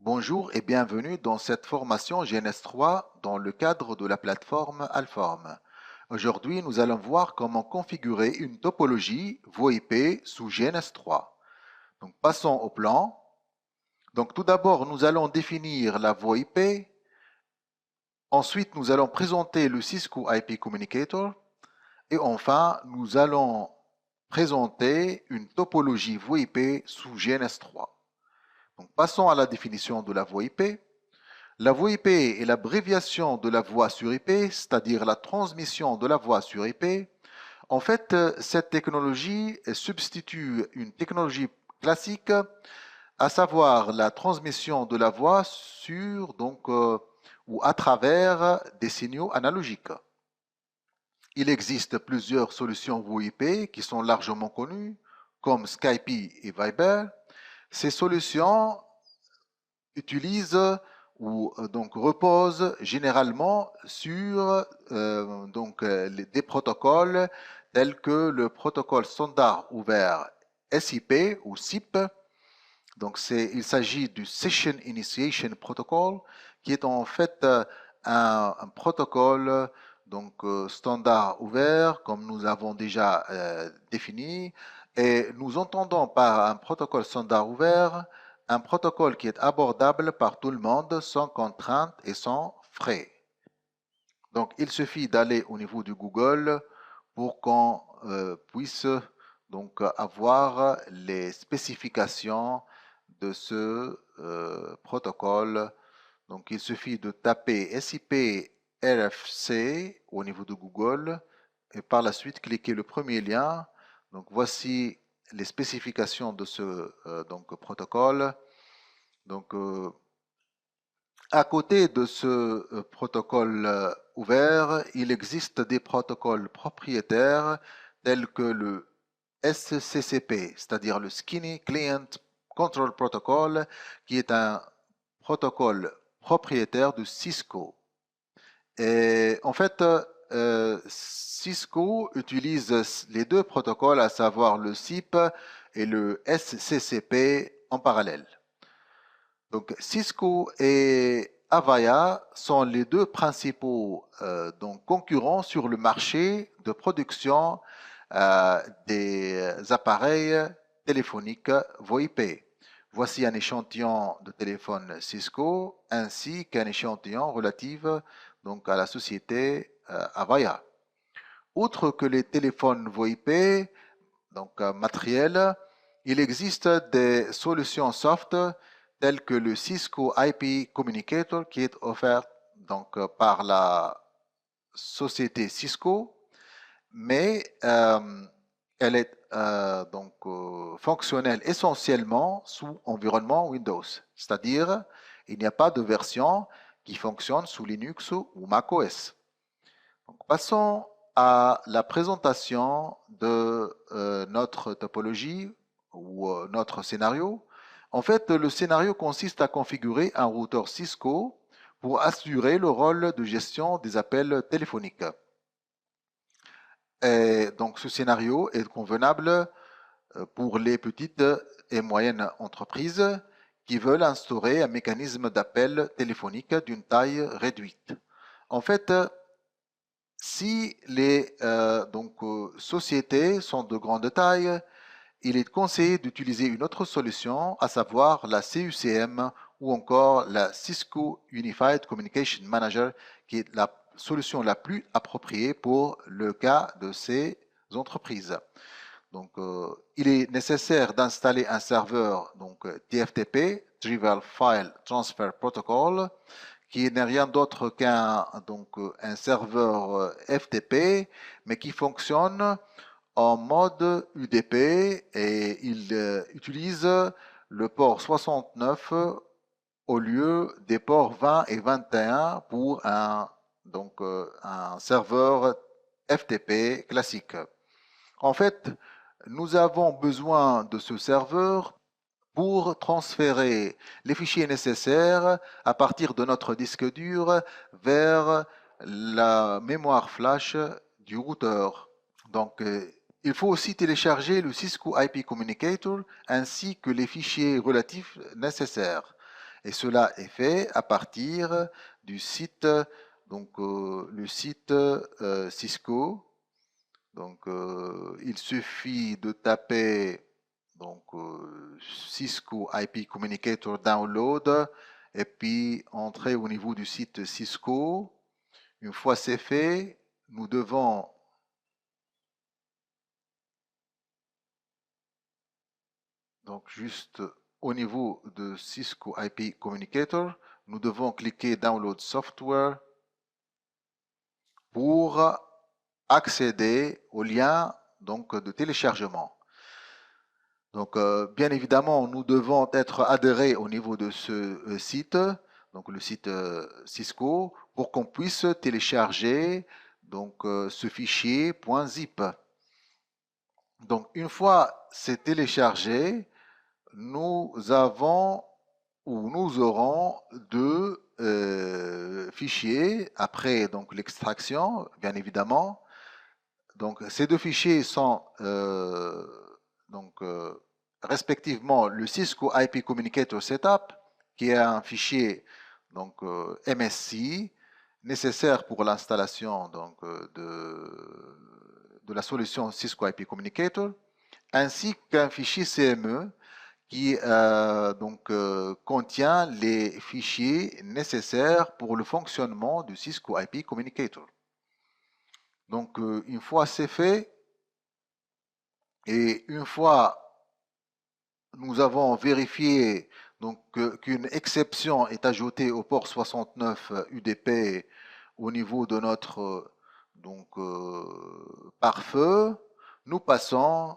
Bonjour et bienvenue dans cette formation GNS3 dans le cadre de la plateforme Alform. Aujourd'hui, nous allons voir comment configurer une topologie VoIP sous GNS3. Donc, passons au plan. Donc, tout d'abord, nous allons définir la VoIP. Ensuite, nous allons présenter le Cisco IP Communicator. Et enfin, nous allons présenter une topologie VoIP sous GNS3. Donc, passons à la définition de la VoIP. La VoIP est l'abréviation de la voix sur IP, c'est-à-dire la transmission de la voix sur IP. En fait, cette technologie substitue une technologie classique, à savoir la transmission de la voix sur ou à travers des signaux analogiques. Il existe plusieurs solutions VoIP qui sont largement connues, comme Skype et Viber. Ces solutions utilisent ou donc reposent généralement sur des protocoles tels que le protocole standard ouvert SIP ou SIP. Donc il s'agit du Session Initiation Protocol, qui est en fait un protocole standard ouvert, comme nous avons déjà défini. Et nous entendons par un protocole standard ouvert un protocole qui est abordable par tout le monde sans contrainte et sans frais. Donc, il suffit d'aller au niveau du Google pour qu'on puisse donc avoir les spécifications de ce protocole. Donc, il suffit de taper SIP RFC au niveau de Google et par la suite cliquer le premier lien. Donc, voici les spécifications de ce protocole. Donc, à côté de ce protocole ouvert, il existe des protocoles propriétaires tels que le SCCP, c'est-à-dire le Skinny Client Control Protocol, qui est un protocole propriétaire de Cisco. Et en fait, Cisco utilise les deux protocoles, à savoir le SIP et le SCCP en parallèle. Donc, Cisco et Avaya sont les deux principaux concurrents sur le marché de production des appareils téléphoniques VoIP. Voici un échantillon de téléphone Cisco ainsi qu'un échantillon relatif à la société Avaya. Outre que les téléphones VoIP, matériels, il existe des solutions soft telles que le Cisco IP Communicator qui est offert par la société Cisco, mais elle est fonctionnelle essentiellement sous environnement Windows, c'est-à-dire il n'y a pas de version qui fonctionne sous Linux ou macOS. Donc, passons à la présentation de notre topologie ou notre scénario. En fait, le scénario consiste à configurer un routeur Cisco pour assurer le rôle de gestion des appels téléphoniques. Et donc, ce scénario est convenable pour les petites et moyennes entreprises qui veulent instaurer un mécanisme d'appel téléphonique d'une taille réduite. En fait, si les sociétés sont de grande taille, il est conseillé d'utiliser une autre solution, à savoir la CUCM ou encore la Cisco Unified Communication Manager, qui est la solution la plus appropriée pour le cas de ces entreprises. Donc, il est nécessaire d'installer un serveur TFTP, Trivial File Transfer Protocol, qui n'est rien d'autre qu'un un serveur FTP, mais qui fonctionne en mode UDP et il utilise le port 69 au lieu des ports 20 et 21 pour un serveur FTP classique. En fait, nous avons besoin de ce serveur pour transférer les fichiers nécessaires à partir de notre disque dur vers la mémoire flash du routeur. Donc, il faut aussi télécharger le Cisco IP Communicator ainsi que les fichiers relatifs nécessaires. Et cela est fait à partir du site, donc le site Cisco. Donc il suffit de taper donc Cisco IP Communicator Download et puis entrer au niveau du site Cisco. Une fois c'est fait, nous devons donc juste au niveau de Cisco IP Communicator, nous devons cliquer Download Software pour accéder au lien donc, de téléchargement. Donc, bien évidemment, nous devons être adhérés au niveau de ce site, donc le site Cisco, pour qu'on puisse télécharger donc, ce fichier .zip. Donc, une fois c'est téléchargé, nous avons ou nous aurons deux fichiers après donc l'extraction, bien évidemment. Donc, ces deux fichiers sont donc, respectivement le Cisco IP Communicator Setup, qui est un fichier donc, MSC nécessaire pour l'installation donc, de la solution Cisco IP Communicator, ainsi qu'un fichier CME qui donc, contient les fichiers nécessaires pour le fonctionnement du Cisco IP Communicator. Donc, une fois c'est fait, et une fois nous avons vérifié donc, qu'une exception est ajoutée au port 69 UDP au niveau de notre donc, pare-feu, nous passons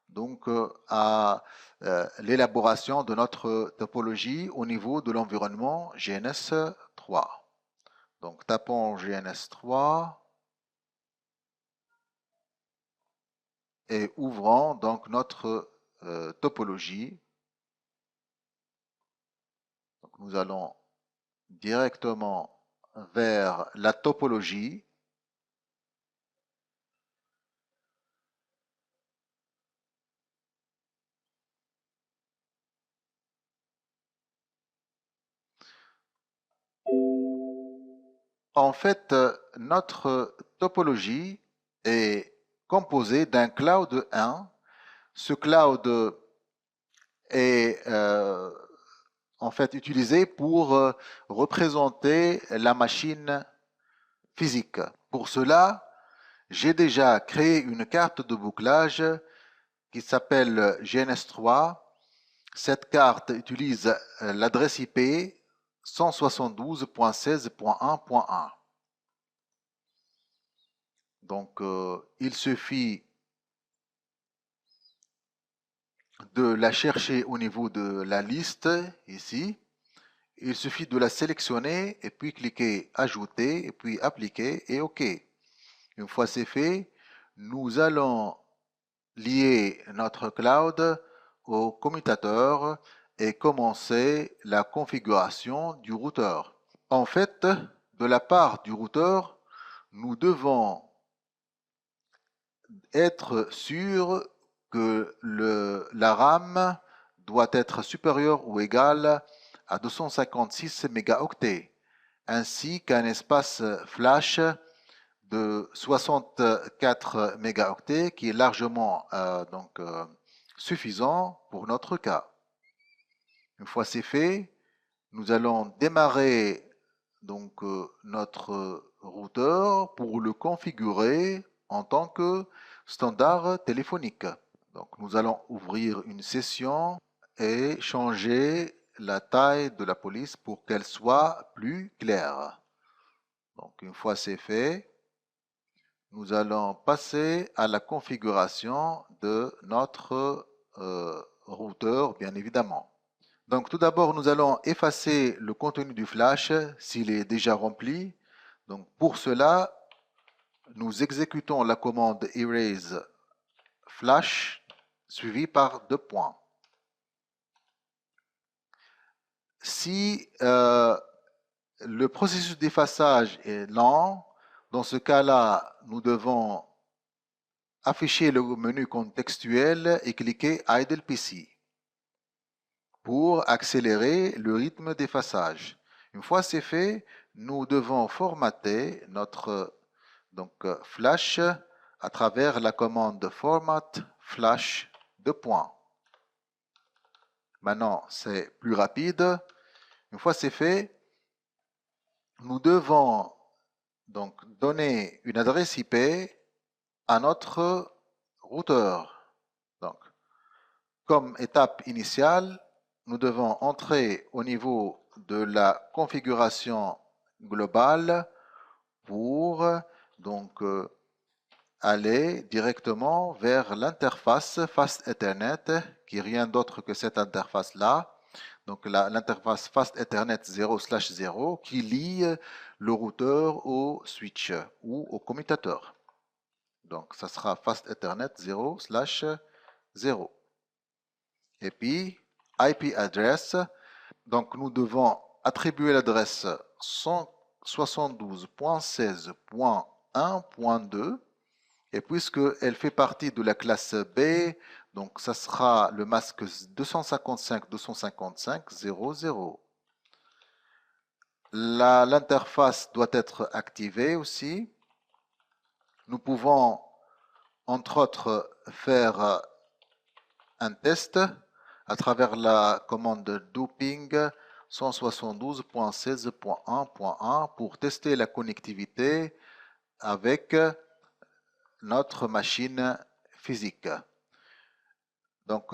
donc à l'élaboration de notre topologie au niveau de l'environnement GNS3. Donc tapons GNS3 et ouvrons donc notre topologie. Donc, nous allons directement vers la topologie. En fait, notre topologie est composée d'un cloud 1. Ce cloud est en fait utilisé pour représenter la machine physique. Pour cela, j'ai déjà créé une carte de bouclage qui s'appelle GNS3. Cette carte utilise l'adresse IP 172.16.1.1. Donc, il suffit de la chercher au niveau de la liste ici. Il suffit de la sélectionner et puis cliquer Ajouter et puis Appliquer et OK. Une fois c'est fait, nous allons lier notre cloud au commutateur et commencer la configuration du routeur. En fait, de la part du routeur, nous devons être sûrs que la RAM doit être supérieure ou égale à 256 mégaoctets, ainsi qu'un espace flash de 64 mégaoctets qui est largement suffisant pour notre cas. Une fois c'est fait, nous allons démarrer donc notre routeur pour le configurer en tant que standard téléphonique. Donc nous allons ouvrir une session et changer la taille de la police pour qu'elle soit plus claire. Donc une fois c'est fait, nous allons passer à la configuration de notre routeur, bien évidemment. Donc tout d'abord, nous allons effacer le contenu du flash s'il est déjà rempli. Donc pour cela, nous exécutons la commande erase flash suivie par 2 points. Si le processus d'effaçage est lent, dans ce cas-là, nous devons afficher le menu contextuel et cliquer Idle PC. pour accélérer le rythme d'effaçage. Une fois c'est fait, nous devons formater notre flash à travers la commande format flash . Maintenant, c'est plus rapide. Une fois c'est fait, nous devons donc donner une adresse IP à notre routeur. Donc, comme étape initiale, nous devons entrer au niveau de la configuration globale pour aller directement vers l'interface Fast Ethernet, qui est rien d'autre que cette interface-là. Donc l'interface Fast Ethernet 0/0 qui lie le routeur au switch ou au commutateur. Donc ça sera Fast Ethernet 0/0. Et puis IP address. Donc nous devons attribuer l'adresse 172.16.1.2. Et puisqu'elle fait partie de la classe B, donc ça sera le masque 255.255.0.0. L'interface doit être activée aussi. Nous pouvons, entre autres, faire un test à travers la commande doping 172.16.1.1 pour tester la connectivité avec notre machine physique. Donc,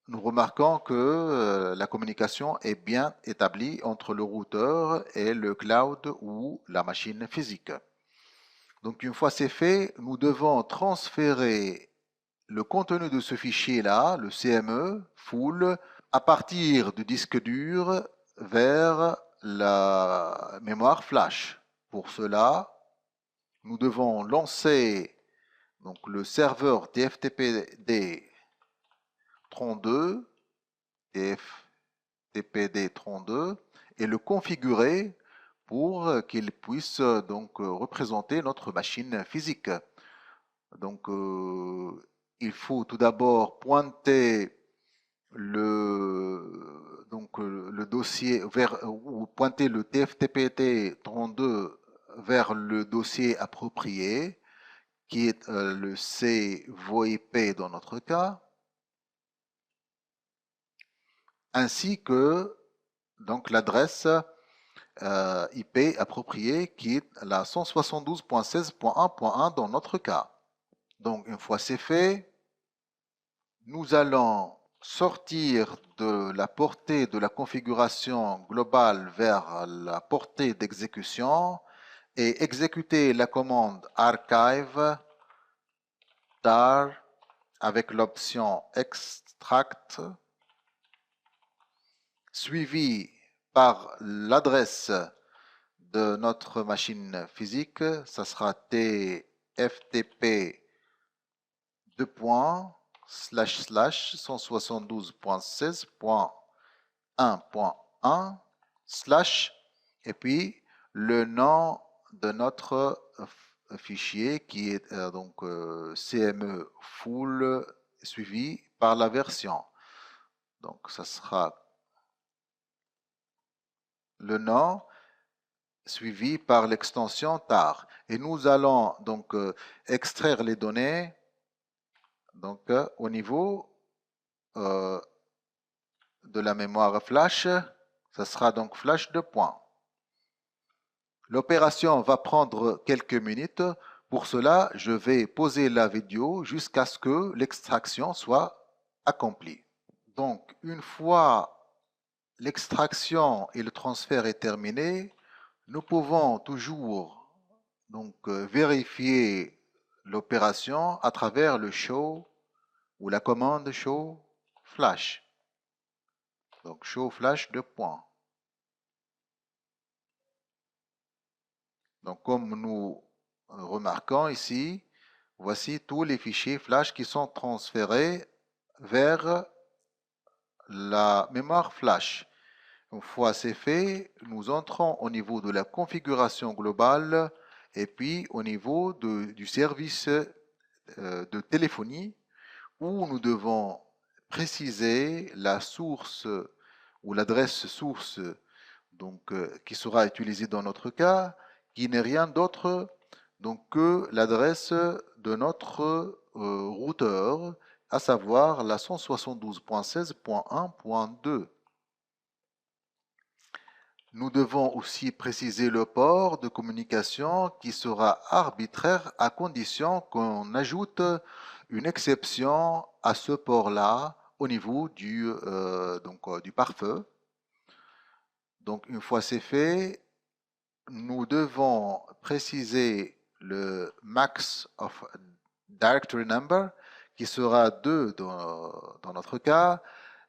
nous remarquons que la communication est bien établie entre le routeur et le cloud ou la machine physique. Donc, une fois c'est fait, nous devons transférer le contenu de ce fichier-là, le CME, full, à partir du disque dur vers la mémoire flash. Pour cela, nous devons lancer le serveur TFTPD 32, TFTPD 32, et le configurer pour qu'il puisse représenter notre machine physique. Donc, il faut tout d'abord pointer le dossier ou pointer le TFTPD 32 vers le dossier approprié, qui est le C VoIP dans notre cas, ainsi que l'adresse IP appropriée qui est la 172.16.1.1 dans notre cas. Donc une fois c'est fait, nous allons sortir de la portée de la configuration globale vers la portée d'exécution et exécuter la commande archive tar avec l'option extract suivi par l'adresse de notre machine physique, ça sera tftp 172.16.1.1 et puis le nom de notre fichier qui est CME full suivi par la version. Donc ça sera le nom suivi par l'extension tar. Et nous allons extraire les données au niveau de la mémoire flash. Ça sera donc flash de point. L'opération va prendre quelques minutes. Pour cela, je vais poser la vidéo jusqu'à ce que l'extraction soit accomplie. Donc, une fois l'extraction et le transfert est terminé, nous pouvons toujours vérifier l'opération à travers le show ou la commande show flash. Donc show flash de point. Donc comme nous remarquons ici, voici tous les fichiers flash qui sont transférés vers la mémoire flash. Une fois c'est fait, nous entrons au niveau de la configuration globale et puis au niveau du service de téléphonie où nous devons préciser la source ou l'adresse source qui sera utilisée dans notre cas, qui n'est rien d'autre que l'adresse de notre routeur, à savoir la 172.16.1.2. Nous devons aussi préciser le port de communication qui sera arbitraire à condition qu'on ajoute une exception à ce port-là au niveau du pare-feu. Donc une fois c'est fait, nous devons préciser le max of directory number qui sera 2 dans notre cas,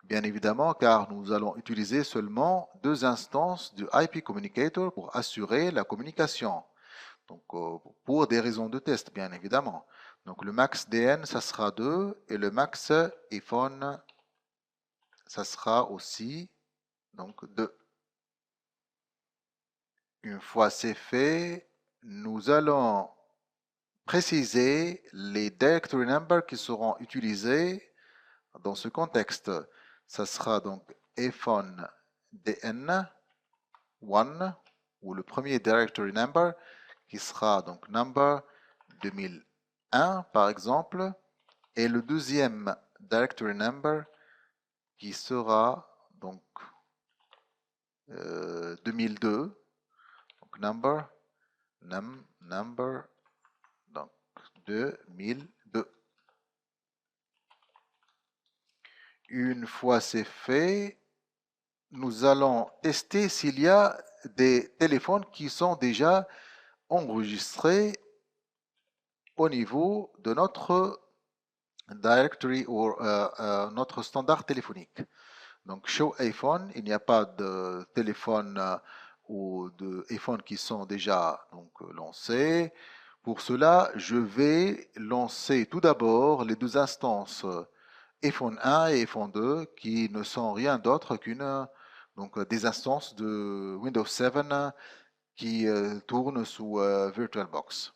bien évidemment, car nous allons utiliser seulement 2 instances du IP Communicator pour assurer la communication. Donc, pour des raisons de test, bien évidemment. Donc, le max DN, ça sera 2 et le max iPhone, ça sera aussi 2. Une fois c'est fait, nous allons préciser les directory numbers qui seront utilisés dans ce contexte. Ça sera donc iPhone DN1 ou le premier directory number qui sera donc number 2001 par exemple, et le deuxième directory number qui sera donc 2002, donc number donc 2002. Une fois c'est fait, nous allons tester s'il y a des téléphones qui sont déjà enregistrés au niveau de notre directory ou notre standard téléphonique. Donc, show iPhone, il n'y a pas de téléphone ou de iPhone qui sont déjà lancés. Pour cela, je vais lancer tout d'abord les 2 instances iPhone 1 et iPhone 2 qui ne sont rien d'autre qu'une des instances de Windows 7 qui tournent sous VirtualBox.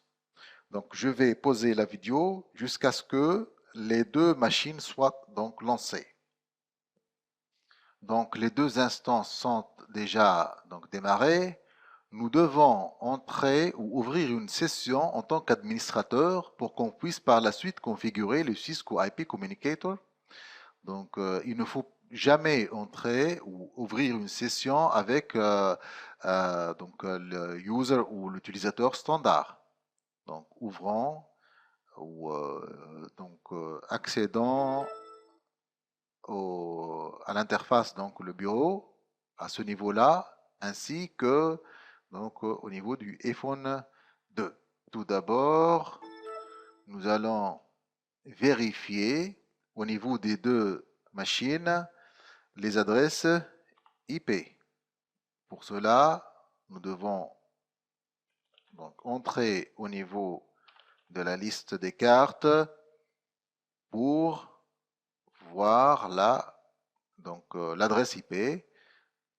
Donc, je vais poser la vidéo jusqu'à ce que les 2 machines soient donc lancées. Donc, les 2 instances sont déjà démarrées. Nous devons entrer ou ouvrir une session en tant qu'administrateur pour qu'on puisse par la suite configurer le Cisco IP Communicator. Donc, il ne faut jamais entrer ou ouvrir une session avec le user ou l'utilisateur standard. Donc, ouvrons ou accédant à l'interface, le bureau, à ce niveau-là, ainsi que au niveau du iPhone 2. Tout d'abord, nous allons vérifier au niveau des 2 machines les adresses IP. Pour cela, nous devons entrer au niveau de la liste des cartes pour voir l'adresse IP.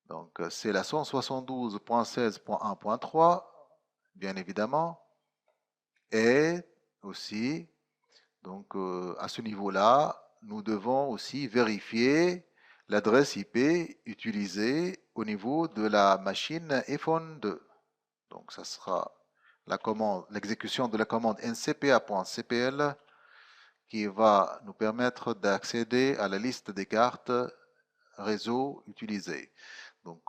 Donc, c'est la 172.16.1.3, bien évidemment. Et aussi, à ce niveau-là, nous devons aussi vérifier l'adresse IP utilisée au niveau de la machine iPhone 2. Donc, ça sera l'exécution de la commande ncpa.cpl qui va nous permettre d'accéder à la liste des cartes réseau utilisées. Donc,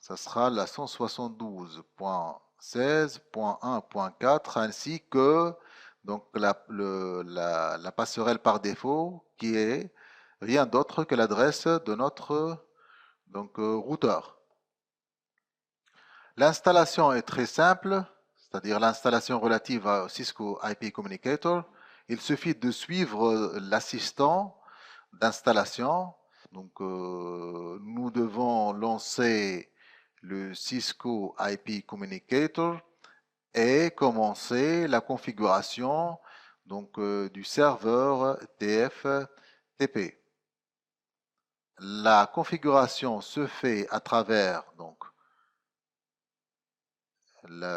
ça sera la 172.16.1.4 ainsi que la passerelle par défaut qui est rien d'autre que l'adresse de notre routeur. L'installation est très simple, c'est-à-dire l'installation relative à Cisco IP Communicator. Il suffit de suivre l'assistant d'installation. Donc, nous devons lancer le Cisco IP Communicator et commencer la configuration du serveur TFTP. La configuration se fait à travers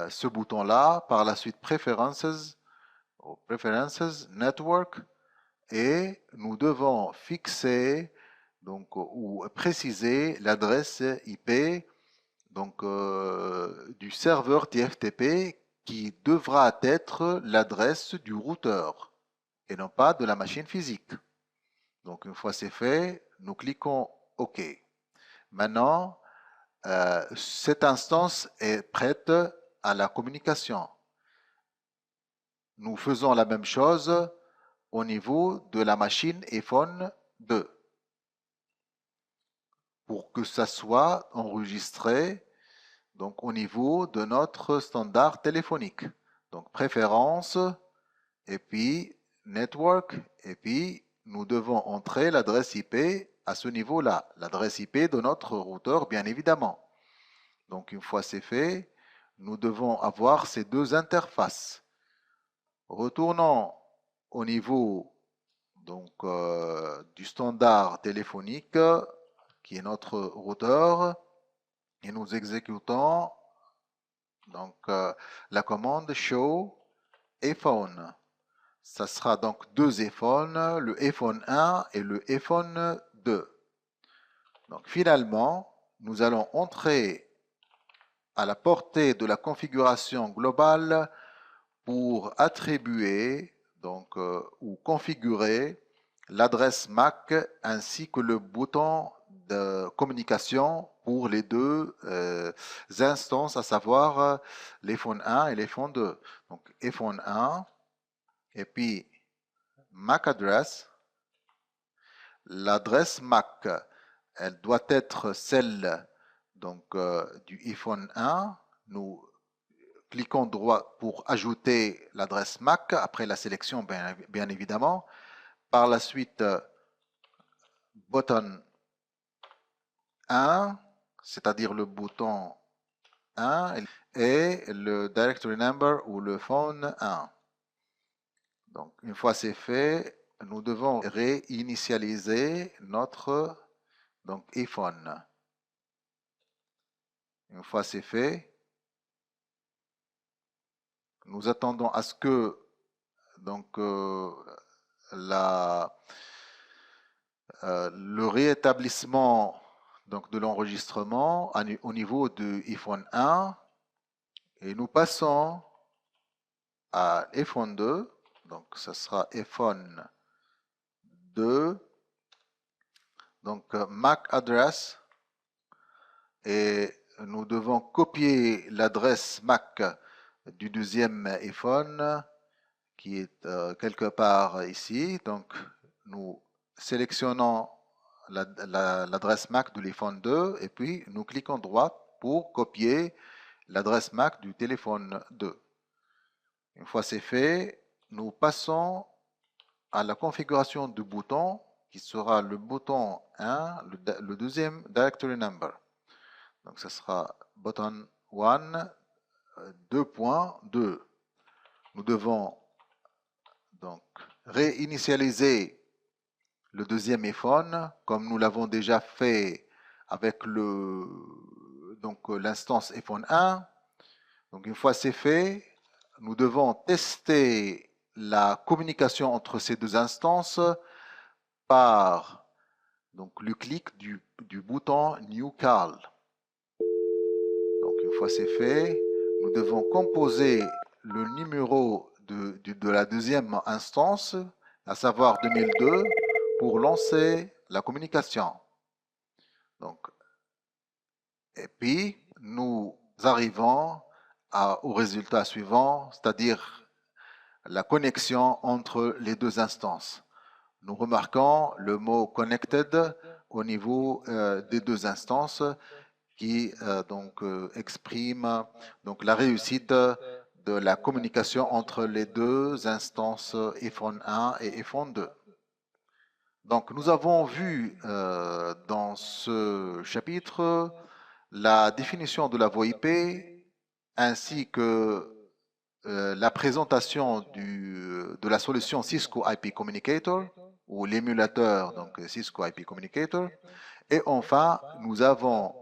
ce bouton-là, par la suite Preferences, Network, et nous devons fixer donc, ou préciser l'adresse IP donc, du serveur TFTP qui devra être l'adresse du routeur et non pas de la machine physique. Donc une fois c'est fait, nous cliquons OK. Maintenant, cette instance est prête à la communication. Nous faisons la même chose au niveau de la machine iPhone 2 pour que ça soit enregistré donc au niveau de notre standard téléphonique. Donc préférence et puis network et puis nous devons entrer l'adresse IP à ce niveau-là, l'adresse IP de notre routeur bien évidemment. Donc une fois c'est fait, nous devons avoir ces deux interfaces. Retournons au niveau donc, du standard téléphonique qui est notre routeur et nous exécutons donc, la commande show iPhone. Ça sera donc deux iPhones, le iPhone 1 et le iPhone 2. Donc finalement, nous allons entrer à la portée de la configuration globale pour attribuer donc, ou configurer l'adresse MAC ainsi que le bouton de communication pour les deux instances, à savoir l'iPhone 1 et l'iPhone 2. Donc iPhone 1 et puis MAC address. L'adresse MAC, elle doit être celle donc, du iPhone 1. Nous cliquons droit pour ajouter l'adresse MAC après la sélection, bien évidemment. Par la suite, button 1, c'est-à-dire le bouton 1 et le directory number ou le phone 1. Donc, une fois c'est fait, nous devons réinitialiser notre donc, iPhone. Une fois c'est fait, nous attendons à ce que donc, le réétablissement donc, de l'enregistrement au niveau de iPhone 1 et nous passons à iPhone 2. Donc, ce sera iPhone 2. Donc, MAC address. Et nous devons copier l'adresse MAC du deuxième iPhone qui est quelque part ici. Donc, nous sélectionnons l'adresse MAC de l'iPhone 2 et puis nous cliquons droit pour copier l'adresse MAC du téléphone 2. Une fois c'est fait, nous passons à la configuration du bouton qui sera le bouton 1, le deuxième directory number. Donc ce sera button 1, 2.2. Nous devons donc réinitialiser le deuxième iPhone comme nous l'avons déjà fait avec l'instance iPhone 1. Donc une fois c'est fait, nous devons tester la communication entre ces deux instances par donc, le clic du bouton New Call. Donc une fois c'est fait, nous devons composer le numéro de la deuxième instance, à savoir 2002, pour lancer la communication. Donc, et puis, nous arrivons au résultat suivant, c'est-à-dire la connexion entre les deux instances. Nous remarquons le mot connected au niveau des deux instances qui exprime donc, la réussite de la communication entre les deux instances iPhone 1 et iPhone 2. Donc nous avons vu dans ce chapitre la définition de la voie IP ainsi que la présentation de la solution Cisco IP Communicator ou l'émulateur donc Cisco IP Communicator. Et enfin, nous avons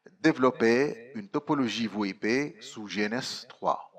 développé une topologie VoIP sous GNS 3.